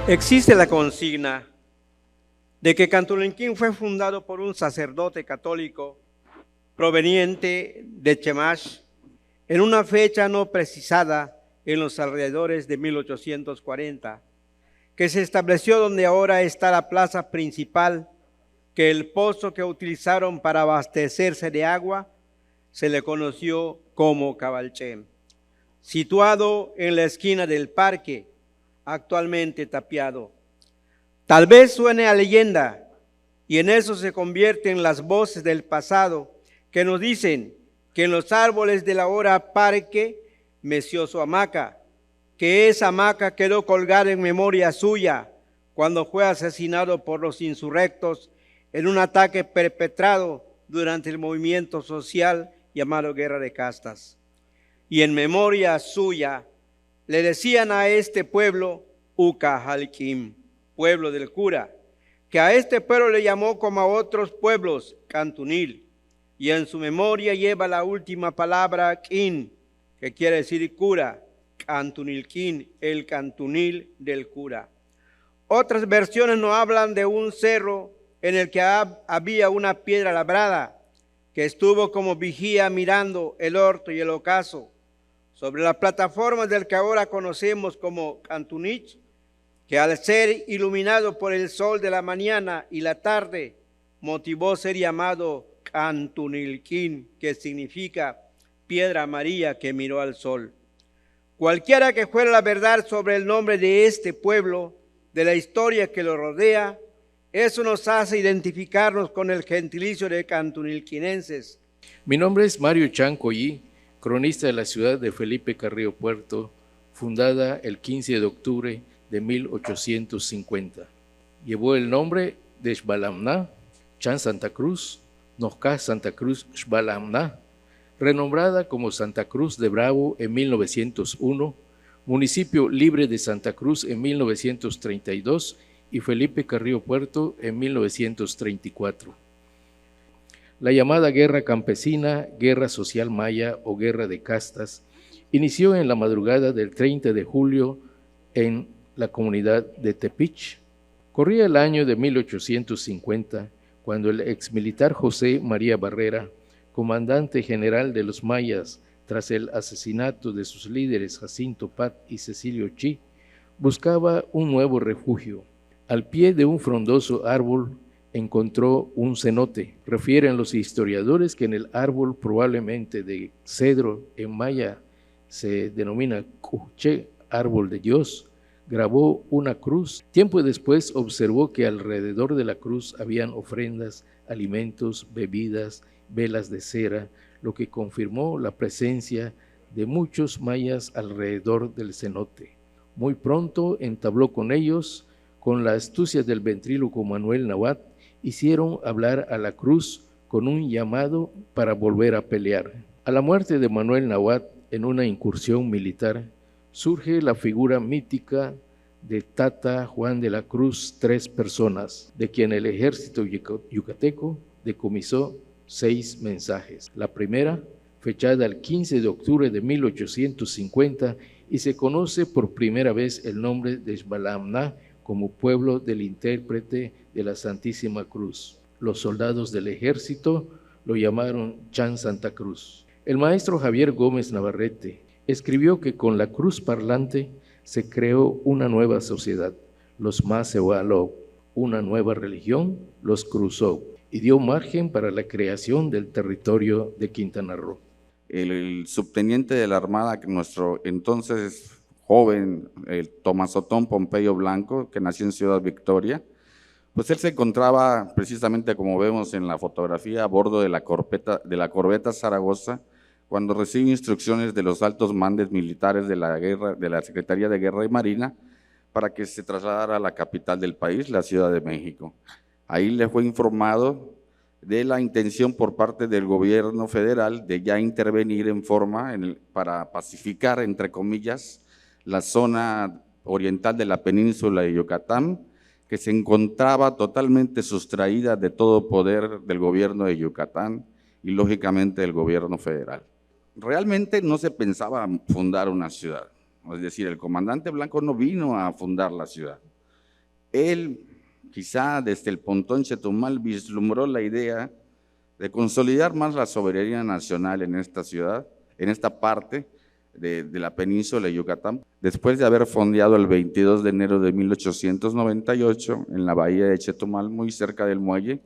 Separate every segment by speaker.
Speaker 1: Existe la consigna de que Cantunilquín fue fundado por un sacerdote católico proveniente de Chemash en una fecha no precisada en los alrededores de 1840, que se estableció donde ahora está la plaza principal, que el pozo que utilizaron para abastecerse de agua se le conoció como Cabalché, situado en la esquina del parque, actualmente tapiado. Tal vez suene a leyenda, y en eso se convierten las voces del pasado que nos dicen que en los árboles del ahora parque meció su hamaca, que esa hamaca quedó colgada en memoria suya cuando fue asesinado por los insurrectos en un ataque perpetrado durante el movimiento social llamado Guerra de Castas. Y en memoria suya le decían a este pueblo Ucajalquim, pueblo del cura, que a este pueblo le llamó como a otros pueblos Cantunil, y en su memoria lleva la última palabra Quin, que quiere decir cura, Cantunilquín, el Cantunil del cura. Otras versiones nos hablan de un cerro en el que había una piedra labrada, que estuvo como vigía mirando el orto y el ocaso. Sobre la plataforma del que ahora conocemos como Cantunich, que al ser iluminado por el sol de la mañana y la tarde, motivó ser llamado Cantunilquín, que significa piedra amarilla que miró al sol. Cualquiera que fuera la verdad sobre el nombre de este pueblo, de la historia que lo rodea, eso nos hace identificarnos con el gentilicio de cantunilquinenses.
Speaker 2: Mi nombre es Mario Chancoyi, cronista de la ciudad de Felipe Carrillo Puerto, fundada el 15 de octubre de 1850. Llevó el nombre de Xbalamná, Chan Santa Cruz, Nosca Santa Cruz Xbalamná, renombrada como Santa Cruz de Bravo en 1901, municipio libre de Santa Cruz en 1932 y Felipe Carrillo Puerto en 1934. La llamada Guerra Campesina, Guerra Social Maya o Guerra de Castas inició en la madrugada del 30 de julio en la comunidad de Tepich. Corría el año de 1850, cuando el exmilitar José María Barrera, comandante general de los mayas tras el asesinato de sus líderes Jacinto Pat y Cecilio Chi, buscaba un nuevo refugio. Al pie de un frondoso árbol encontró un cenote. Refieren los historiadores que en el árbol, probablemente de cedro en maya se denomina Cuché, árbol de Dios, grabó una cruz. Tiempo después observó que alrededor de la cruz habían ofrendas, alimentos, bebidas, velas de cera, lo que confirmó la presencia de muchos mayas alrededor del cenote. Muy pronto entabló con ellos, con la astucia del ventríloco Manuel Nahuat, hicieron hablar a la cruz con un llamado para volver a pelear. A la muerte de Manuel Nahuat en una incursión militar, surge la figura mítica de Tata Juan de la Cruz Tres Personas, de quien el ejército yucateco decomisó 6 mensajes. La primera, fechada el 15 de octubre de 1850, y se conoce por primera vez el nombre de Xbalamná como pueblo del intérprete de la Santísima Cruz. Los soldados del ejército lo llamaron Chan Santa Cruz. El maestro Javier Gómez Navarrete escribió que con la cruz parlante se creó una nueva sociedad, los Masewalou, una nueva religión, los Cruzou, y dio margen para la creación del territorio de Quintana Roo.
Speaker 3: El subteniente de la Armada, nuestro entonces joven, el Tomás Otón Pompeyo Blanco, que nació en Ciudad Victoria, pues él se encontraba precisamente, como vemos en la fotografía, a bordo de la corbeta Zaragoza, cuando recibe instrucciones de los altos mandos militares de la Secretaría de Guerra y Marina para que se trasladara a la capital del país, la Ciudad de México. Ahí le fue informado de la intención por parte del gobierno federal de ya intervenir en forma para pacificar, entre comillas, la zona oriental de la península de Yucatán, que se encontraba totalmente sustraída de todo poder del gobierno de Yucatán y lógicamente del gobierno federal. Realmente no se pensaba fundar una ciudad, es decir, el comandante Blanco no vino a fundar la ciudad, Él, quizá desde el Pontón Chetumal, vislumbró la idea de consolidar más la soberanía nacional en esta ciudad, en esta parte de la península de Yucatán, después de haber fondeado el 22 de enero de 1898 en la bahía de Chetumal, muy cerca del muelle.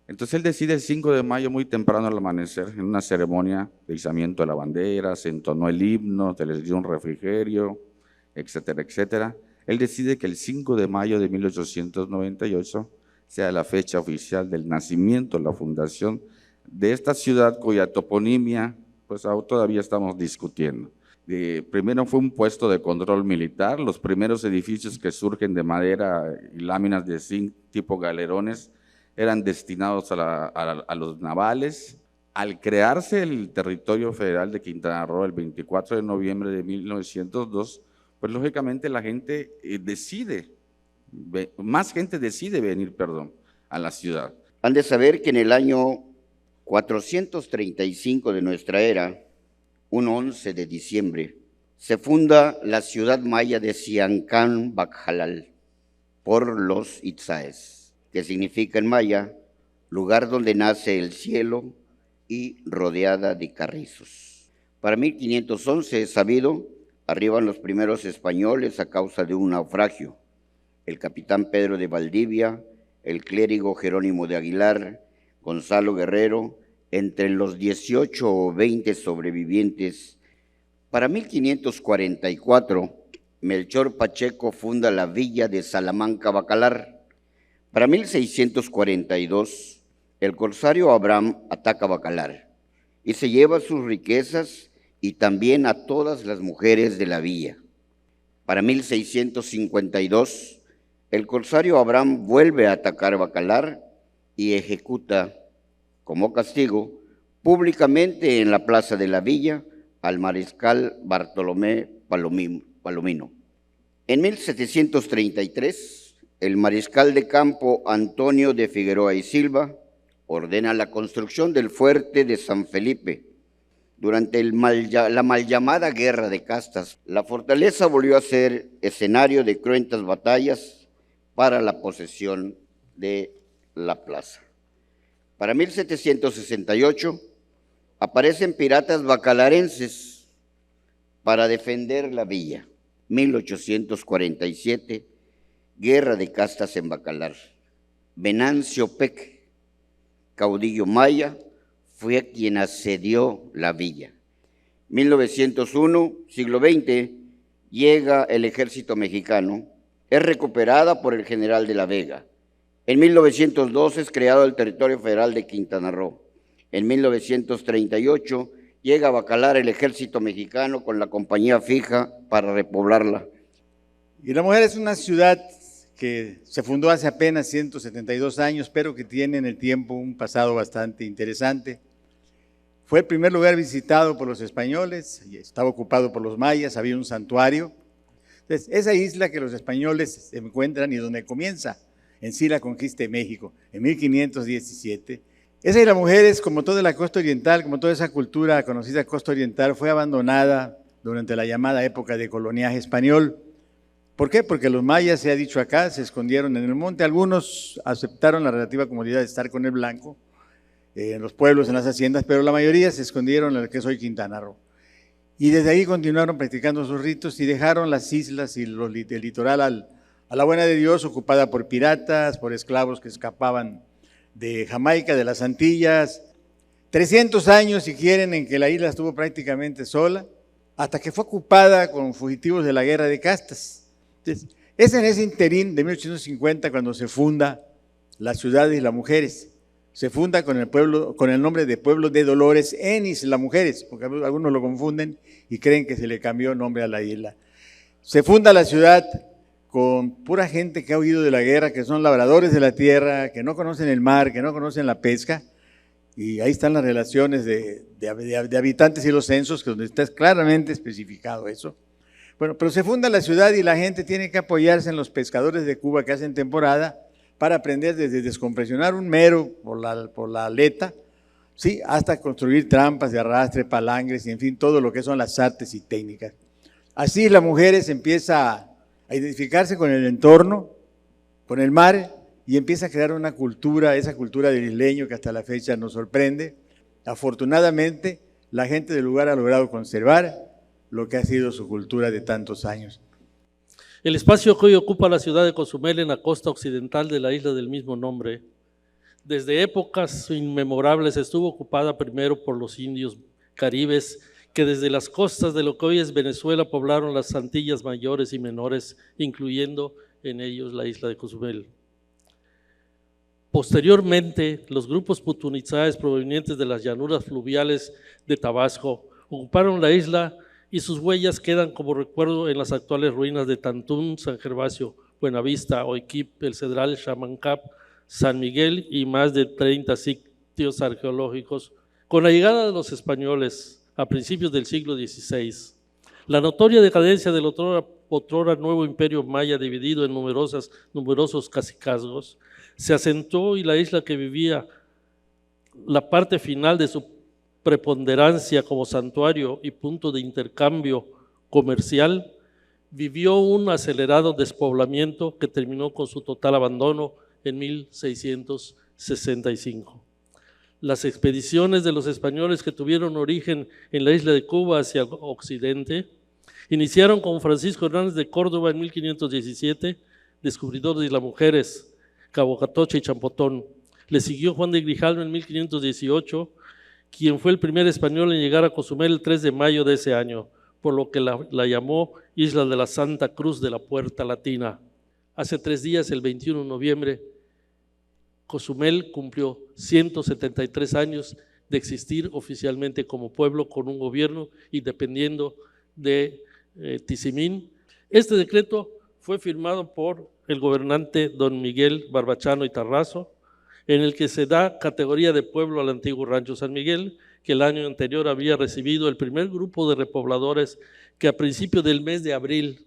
Speaker 3: Entonces él decide el 5 de mayo, muy temprano al amanecer, en una ceremonia de izamiento de la bandera, se entonó el himno, se les dio un refrigerio, etcétera, etcétera. Él decide que el 5 de mayo de 1898 sea la fecha oficial del nacimiento, la fundación de esta ciudad cuya toponimia pues todavía estamos discutiendo. Primero fue un puesto de control militar, los primeros edificios que surgen de madera y láminas de zinc tipo galerones eran destinados a los navales. Al crearse el territorio federal de Quintana Roo el 24 de noviembre de 1902, pues lógicamente la gente más gente decide venir, a la ciudad.
Speaker 4: Han de saber que en el año 435 de nuestra era, un 11 de diciembre, se funda la ciudad maya de Siancán Bacjalal por los Itzáes, que significa en maya, lugar donde nace el cielo y rodeada de carrizos. Para 1511 es sabido, arriban los primeros españoles a causa de un naufragio. El capitán Pedro de Valdivia, el clérigo Jerónimo de Aguilar, Gonzalo Guerrero, entre los 18 o 20 sobrevivientes. Para 1544, Melchor Pacheco funda la villa de Salamanca Bacalar. Para 1642, el corsario Abraham ataca Bacalar y se lleva sus riquezas y también a todas las mujeres de la villa. Para 1652, el corsario Abraham vuelve a atacar Bacalar y ejecuta como castigo públicamente en la plaza de la villa al mariscal Bartolomé Palomino. En 1733, el mariscal de campo Antonio de Figueroa y Silva ordena la construcción del fuerte de San Felipe. Durante la mal llamada Guerra de Castas, la fortaleza volvió a ser escenario de cruentas batallas para la posesión de la plaza. Para 1768 aparecen piratas bacalarenses para defender la villa. 1847, Guerra de Castas en Bacalar. Venancio Pec, caudillo maya, fue quien asedió la villa. 1901, siglo XX, llega el ejército mexicano, es recuperada por el general de la Vega. En 1902 es creado el territorio federal de Quintana Roo. En 1938 llega a Bacalar el ejército mexicano con la compañía fija para repoblarla.
Speaker 5: Y La Mujer es una ciudad que se fundó hace apenas 172 años, pero que tiene en el tiempo un pasado bastante interesante. Fue el primer lugar visitado por los españoles, y estaba ocupado por los mayas, había un santuario. Entonces, esa isla que los españoles se encuentran y donde comienza en sí la conquista de México, en 1517. Esa Isla Mujeres, como toda la costa oriental, como toda esa cultura conocida costa oriental, fue abandonada durante la llamada época de coloniaje español. ¿Por qué? Porque los mayas, se ha dicho acá, se escondieron en el monte. Algunos aceptaron la relativa comodidad de estar con el blanco, en los pueblos, en las haciendas, pero la mayoría se escondieron en lo que es hoy Quintana Roo. Y desde ahí continuaron practicando sus ritos y dejaron las islas y el litoral a la buena de Dios, ocupada por piratas, por esclavos que escapaban de Jamaica, de las Antillas. 300 años, si quieren, en que la isla estuvo prácticamente sola, hasta que fue ocupada con fugitivos de la Guerra de Castas. Entonces, es en ese interín de 1850 cuando se funda la ciudad de Isla Mujeres. Se funda con el nombre de Pueblo de Dolores en Isla Mujeres, porque algunos lo confunden y creen que se le cambió nombre a la isla. Se funda la ciudad con pura gente que ha huido de la guerra, que son labradores de la tierra, que no conocen el mar, que no conocen la pesca, y ahí están las relaciones de habitantes y los censos, que donde está claramente especificado eso. Bueno, pero se funda la ciudad y la gente tiene que apoyarse en los pescadores de Cuba que hacen temporada para aprender desde descompresionar un mero por la aleta, ¿sí?, hasta construir trampas de arrastre, palangres y en fin, todo lo que son las artes y técnicas. Así Las Mujeres empieza a identificarse con el entorno, con el mar y empieza a crear una cultura, esa cultura del isleño que hasta la fecha nos sorprende. Afortunadamente, la gente del lugar ha logrado conservar lo que ha sido su cultura de tantos años.
Speaker 6: El espacio que hoy ocupa la ciudad de Cozumel en la costa occidental de la isla del mismo nombre, desde épocas inmemorables estuvo ocupada primero por los indios caribes que desde las costas de lo que hoy es Venezuela poblaron las Antillas mayores y menores, incluyendo en ellos la isla de Cozumel. Posteriormente, los grupos putunizáes provenientes de las llanuras fluviales de Tabasco ocuparon la isla y sus huellas quedan como recuerdo en las actuales ruinas de Tantún, San Gervasio, Buenavista, Oiquip, El Cedral, Xamancap, San Miguel y más de 30 sitios arqueológicos. Con la llegada de los españoles a principios del siglo XVI, la notoria decadencia del otrora nuevo imperio maya dividido en numerosos cacicazgos se asentó y la isla que vivía la parte final de su preponderancia como santuario y punto de intercambio comercial vivió un acelerado despoblamiento que terminó con su total abandono en 1665. Las expediciones de los españoles que tuvieron origen en la isla de Cuba hacia el occidente iniciaron con Francisco Hernández de Córdoba en 1517, descubridor de Islas Mujeres, Cabo Catoche y Champotón. Le siguió Juan de Grijalva en 1518, quien fue el primer español en llegar a Cozumel el 3 de mayo de ese año, por lo que la llamó Isla de la Santa Cruz de la Puerta Latina. Hace 3 días, el 21 de noviembre, Cozumel cumplió 173 años de existir oficialmente como pueblo con un gobierno y dependiendo de Tizimín. Este decreto fue firmado por el gobernante don Miguel Barbachano y Tarrazo, en el que se da categoría de pueblo al antiguo Rancho San Miguel, que el año anterior había recibido el primer grupo de repobladores que a principios del mes de abril,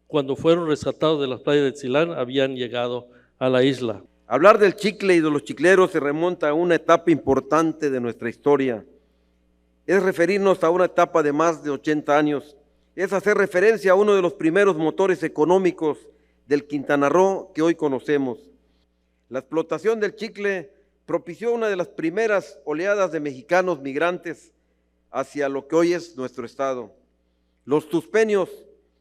Speaker 6: cuando fueron rescatados de las playas de Tzilán, habían llegado a la isla.
Speaker 7: Hablar del chicle y de los chicleros se remonta a una etapa importante de nuestra historia. Es referirnos a una etapa de más de 80 años. Es hacer referencia a uno de los primeros motores económicos del Quintana Roo que hoy conocemos. La explotación del chicle propició una de las primeras oleadas de mexicanos migrantes hacia lo que hoy es nuestro estado. Los tuspeños,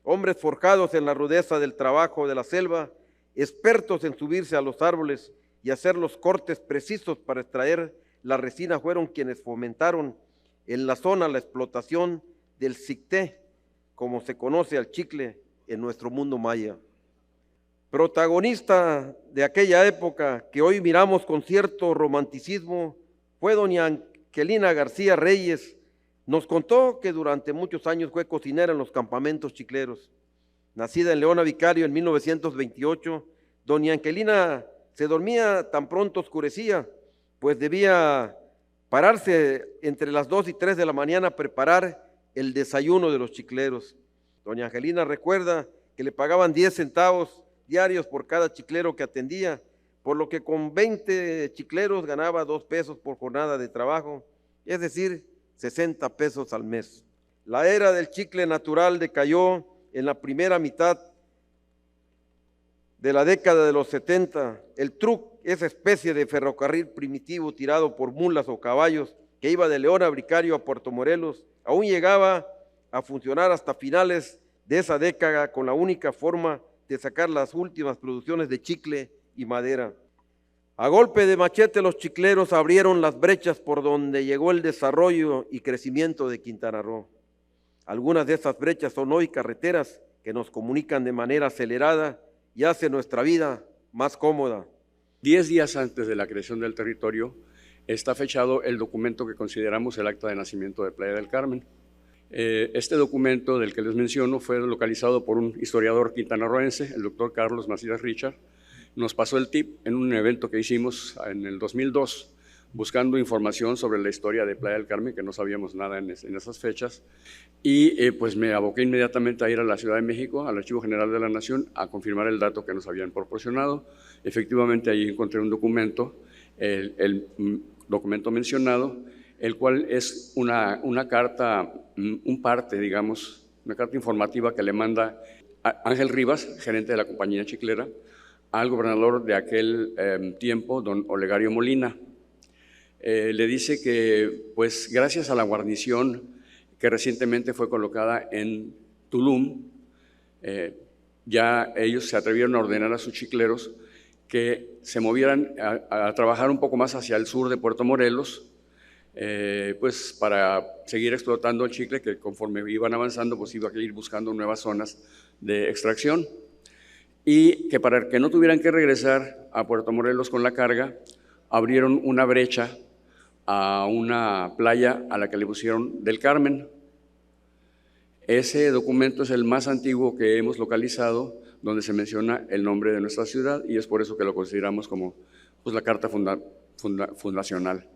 Speaker 7: hombres forjados en la rudeza del trabajo de la selva, expertos en subirse a los árboles y hacer los cortes precisos para extraer la resina, fueron quienes fomentaron en la zona la explotación del zicté, como se conoce al chicle en nuestro mundo maya. Protagonista de aquella época que hoy miramos con cierto romanticismo fue doña Angelina García Reyes. Nos contó que durante muchos años fue cocinera en los campamentos chicleros. Nacida en Leona Vicario en 1928, doña Angelina se dormía tan pronto oscurecía, pues debía pararse entre las 2 y 3 de la mañana a preparar el desayuno de los chicleros. Doña Angelina recuerda que le pagaban 10 centavos diarios por cada chiclero que atendía, por lo que con 20 chicleros ganaba 2 pesos por jornada de trabajo, es decir, 60 pesos al mes. La era del chicle natural decayó en la primera mitad de la década de los 70. El truck, esa especie de ferrocarril primitivo tirado por mulas o caballos que iba de Leona Vicario a Puerto Morelos, aún llegaba a funcionar hasta finales de esa década con la única forma de sacar las últimas producciones de chicle y madera. A golpe de machete los chicleros abrieron las brechas por donde llegó el desarrollo y crecimiento de Quintana Roo. Algunas de esas brechas son hoy carreteras que nos comunican de manera acelerada y hacen nuestra vida más cómoda.
Speaker 8: 10 días antes de la creación del territorio está fechado el documento que consideramos el acta de nacimiento de Playa del Carmen. Este documento del que les menciono fue localizado por un historiador quintanarroense, el doctor Carlos Macías Richard. Nos pasó el tip en un evento que hicimos en el 2002, buscando información sobre la historia de Playa del Carmen, que no sabíamos nada en esas fechas, y pues me aboqué inmediatamente a ir a la Ciudad de México, al Archivo General de la Nación, a confirmar el dato que nos habían proporcionado. Efectivamente, ahí encontré un documento, el documento mencionado, el cual es una carta, una carta informativa que le manda Ángel Rivas, gerente de la compañía chiclera, al gobernador de aquel tiempo, don Olegario Molina. Le dice que, pues, gracias a la guarnición que recientemente fue colocada en Tulum, ya ellos se atrevieron a ordenar a sus chicleros que se movieran a trabajar un poco más hacia el sur de Puerto Morelos, pues para seguir explotando el chicle, que conforme iban avanzando, pues iba a ir buscando nuevas zonas de extracción, y que para que no tuvieran que regresar a Puerto Morelos con la carga, abrieron una brecha a una playa a la que le pusieron del Carmen. Ese documento es el más antiguo que hemos localizado, donde se menciona el nombre de nuestra ciudad, y es por eso que lo consideramos como, pues, la carta fundacional.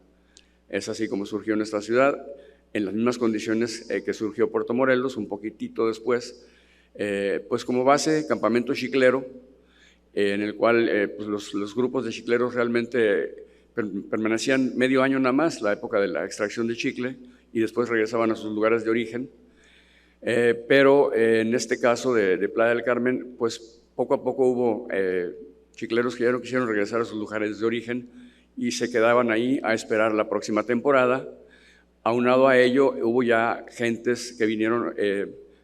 Speaker 8: Es así como surgió nuestra ciudad, en las mismas condiciones que surgió Puerto Morelos, un poquitito después, pues como base, campamento chiclero, en el cual pues los grupos de chicleros realmente permanecían medio año nada más, la época de la extracción de chicle, y después regresaban a sus lugares de origen. Pero en este caso de Playa del Carmen, pues poco a poco hubo chicleros que ya no quisieron regresar a sus lugares de origen y se quedaban ahí a esperar la próxima temporada. Aunado a ello, hubo ya gentes que vinieron,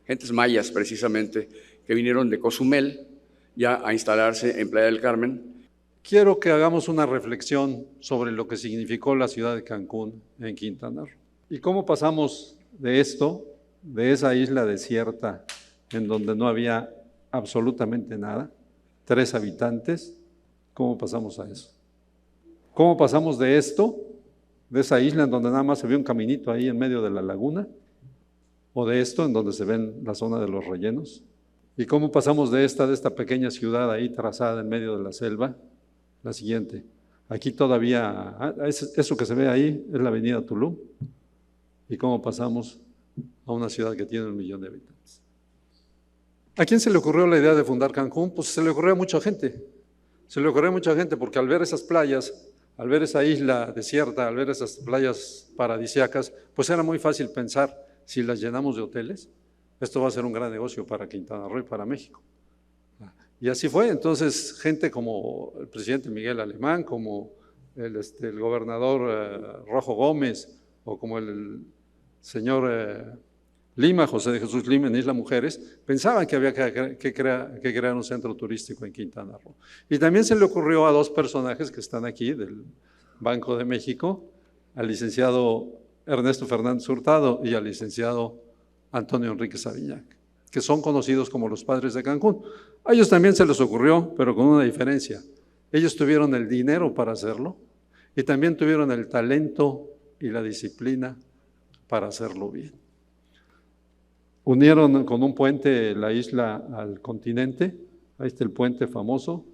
Speaker 8: gentes mayas precisamente, que vinieron de Cozumel ya a instalarse en Playa del Carmen.
Speaker 9: Quiero que hagamos una reflexión sobre lo que significó la ciudad de Cancún en Quintana Roo y cómo pasamos de esto, de esa isla desierta en donde no había absolutamente nada, 3 habitantes, ¿cómo pasamos a eso? ¿Cómo pasamos de esto, de esa isla en donde nada más se ve un caminito ahí en medio de la laguna, o de esto en donde se ven la zona de los rellenos? ¿Y cómo pasamos de esta pequeña ciudad ahí trazada en medio de la selva? La siguiente, aquí todavía, eso que se ve ahí es la avenida Tulum. ¿Y cómo pasamos a una ciudad que tiene 1 millón de habitantes? ¿A quién se le ocurrió la idea de fundar Cancún? Pues se le ocurrió a mucha gente. Se le ocurrió a mucha gente porque al ver esas playas, al ver esa isla desierta, al ver esas playas paradisíacas, pues era muy fácil pensar, si las llenamos de hoteles, esto va a ser un gran negocio para Quintana Roo y para México. Y así fue. Entonces, gente como el presidente Miguel Alemán, como el gobernador Rojo Gómez, o como el señor Lima, José de Jesús Lima, en Isla Mujeres, pensaban que había que crear un centro turístico en Quintana Roo. Y también se le ocurrió a 2 personajes que están aquí del Banco de México, al licenciado Ernesto Fernández Hurtado y al licenciado Antonio Enrique Saviñac, que son conocidos como los padres de Cancún. A ellos también se les ocurrió, pero con una diferencia. Ellos tuvieron el dinero para hacerlo y también tuvieron el talento y la disciplina para hacerlo bien. Unieron con un puente la isla al continente, ahí está el puente famoso,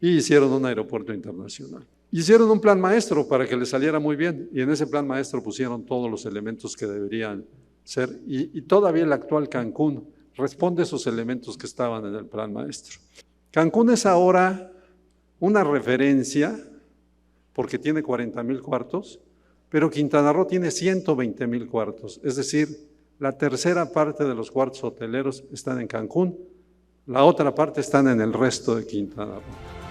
Speaker 9: y hicieron un aeropuerto internacional. Hicieron un plan maestro para que les saliera muy bien, y en ese plan maestro pusieron todos los elementos que deberían ser, y todavía el actual Cancún responde a esos elementos que estaban en el plan maestro. Cancún es ahora una referencia, porque tiene 40,000 cuartos, pero Quintana Roo tiene 120,000 cuartos, es decir, la tercera parte de los cuartos hoteleros están en Cancún, la otra parte están en el resto de Quintana Roo.